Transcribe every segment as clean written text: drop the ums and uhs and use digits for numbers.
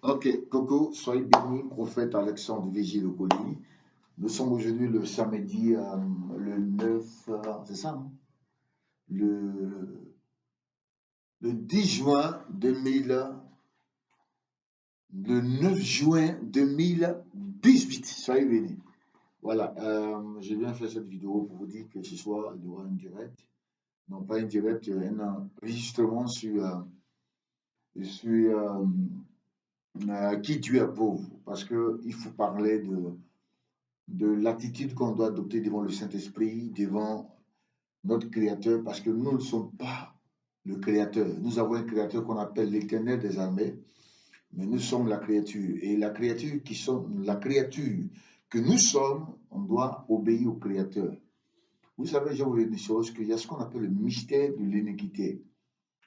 Ok, Coco, soyez béni, prophète Alexandre Vigile Ocoli. Nous sommes aujourd'hui le samedi, le 9, c'est ça, non? Le, le 10 juin 2000, le 9 juin 2018. Soyez bénis. Voilà, je viens faire cette vidéo pour vous dire que ce soir, il y aura un direct. Non, pas un direct, un enregistrement sur qui Dieu approuve. Parce qu'il faut parler de l'attitude qu'on doit adopter devant le Saint-Esprit, devant notre Créateur, parce que nous ne sommes pas le Créateur. Nous avons un Créateur qu'on appelle l'Éternel des armées, mais nous sommes la créature. Et la créature que nous sommes, on doit obéir au Créateur. Vous savez, je vous dire une chose, qu'il y a ce qu'on appelle le mystère de l'iniquité.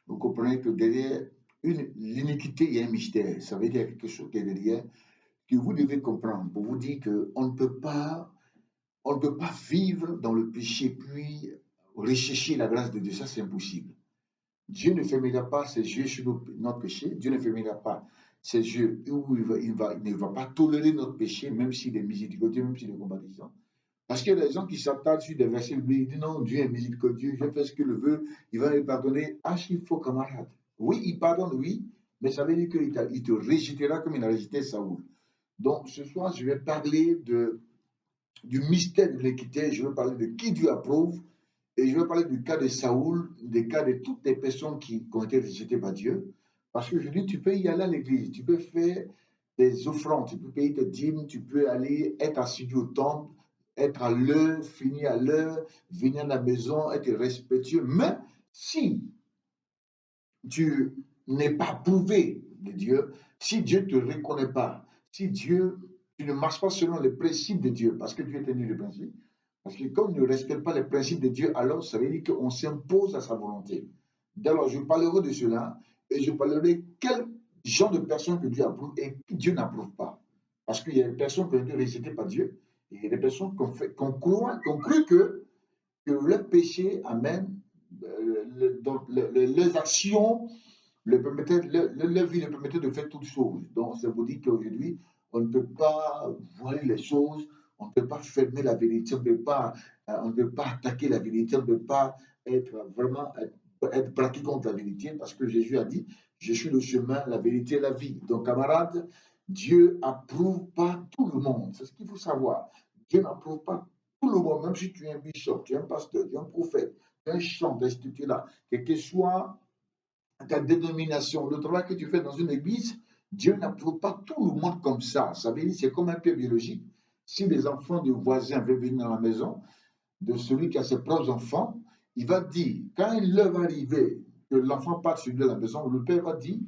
Vous comprenez que derrière l'iniquité, il y a un mystère. Ça veut dire quelque chose qui est derrière, que vous devez comprendre pour vous dire on ne peut pas vivre dans le péché puis rechercher la grâce de Dieu. Ça, c'est impossible. Dieu ne fermera pas ses yeux sur notre péché. Dieu ne fermera pas ses yeux où il ne va pas tolérer notre péché, même s'il est miséricordieux, même s'il est compatissant. Parce qu'il y a des gens qui s'attardent sur des versets bibliques, ils disent non, Dieu est miséricordieux, je fais ce qu'il veut, il va me pardonner. Ah, il faut camarade. Oui, il pardonne, oui, mais ça veut dire qu'il te rejettera comme il a rejeté Saoul. Donc, ce soir, je vais parler du mystère de l'équité, je vais parler de qui Dieu approuve, et je vais parler du cas de Saoul, des cas de toutes les personnes qui ont été rejetées par Dieu. Parce que je dis, tu peux y aller à l'église, tu peux faire des offrandes, tu peux payer tes dîmes, tu peux aller être assidu au temple, être à l'heure, finir à l'heure, venir à la maison, être respectueux. Mais si tu n'es pas approuvé de Dieu, si Dieu ne te reconnaît pas, si tu ne marches pas selon les principes de Dieu, parce que Dieu est un Dieu de principes, parce que quand on ne respecte pas les principes de Dieu, alors ça veut dire qu'on s'impose à sa volonté. Alors, je parlerai de cela et je parlerai quel genre de personnes que Dieu approuve et que Dieu n'approuve pas. Parce qu'il y a des personnes qui ont été rejetées par Dieu et il y a des personnes qui ont cru que leur péché amène, les actions leur vie leur permettait de faire toutes choses. Donc, ça vous dit qu'aujourd'hui, on ne peut pas voiler les choses, on ne peut pas fermer la vérité, on ne peut pas attaquer la vérité, on ne peut pas être vraiment être braqué contre la vérité, parce que Jésus a dit, je suis le chemin, la vérité et la vie. Donc, camarades, Dieu approuve pas tout le monde. C'est ce qu'il faut savoir. Dieu n'approuve pas tout le monde, même si tu es un bishop, tu es un pasteur, tu es un prophète, tu es un chanteur, institut là, quel que soit ta dénomination, le travail que tu fais dans une église, Dieu n'approuve pas tout le monde comme ça. Ça veut dire c'est comme un peu biologique. Si les enfants du voisin veulent venir dans la maison de celui qui a ses propres enfants, il va dire, quand l'heure va arriver, que l'enfant parte sur la maison, le père va dire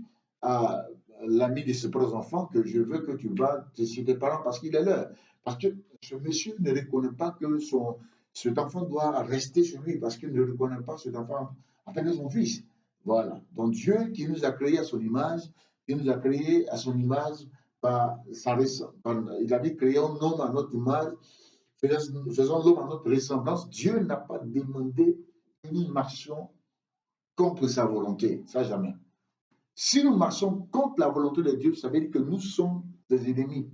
à l'ami de ses propres enfants que je veux que tu vas chez tes parents parce qu'il est l'heure. Parce que ce monsieur ne reconnaît pas que cet enfant doit rester chez lui parce qu'il ne reconnaît pas cet enfant en tant que son fils. Voilà. Donc Dieu qui nous a créés à son image, qui nous a créés à son image par sa ressemblance. Il a dit créons l'homme à notre image, faisons l'homme à notre ressemblance. Dieu n'a pas demandé que nous marchions contre sa volonté. Ça, jamais. Si nous marchons contre la volonté de Dieu, ça veut dire que nous sommes des ennemis.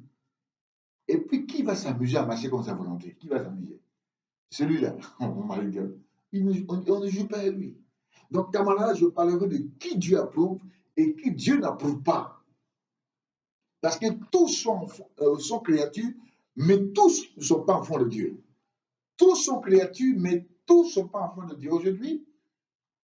Et puis, qui va s'amuser à marcher contre sa volonté? Qui va s'amuser? Celui-là, on m'a dit, on ne joue pas à lui. Donc, camarades, je parlerai de qui Dieu approuve et qui Dieu n'approuve pas. Parce que tous sont créatures, mais tous ne sont pas enfants de Dieu. Tous sont créatures, mais tous ne sont pas enfants de Dieu. Aujourd'hui,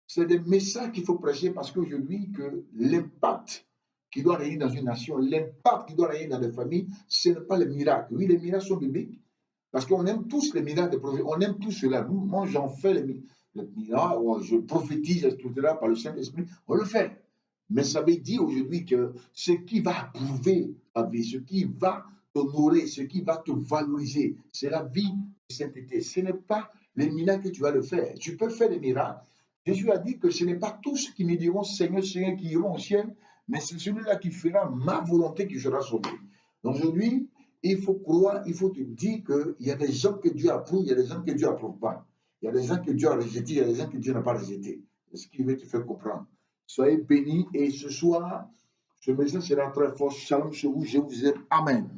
c'est des messages qu'il faut prêcher parce qu'aujourd'hui, que l'impact qui doit régner dans une nation, l'impact qui doit régner dans des familles, ce n'est pas les miracles. Oui, les miracles sont bibliques, parce qu'on aime tous les miracles de prophétie, on aime tous cela. Moi, j'en fais les miracles, je prophétise, etc. par le Saint-Esprit, on le fait. Mais ça veut dire aujourd'hui que ce qui va approuver ta vie, ce qui va t'honorer, ce qui va te valoriser, c'est la vie de sainteté. Ce n'est pas les miracles que tu vas le faire. Tu peux faire des miracles. Jésus a dit que ce n'est pas tous ceux qui me diront Seigneur, Seigneur, qui iront au ciel, mais c'est celui-là qui fera ma volonté qui sera sauvé. Donc aujourd'hui, il faut croire, il faut te dire qu'il y a des gens que Dieu approuve, il y a des gens que Dieu n'approuve pas. Il y a des gens que Dieu a rejetés, il y a des gens que Dieu n'a pas rejetés. C'est ce qu'il veut te faire comprendre. Soyez bénis et ce soir, Ce message sera très fort. Shalom sur vous. Je vous aime. Amen.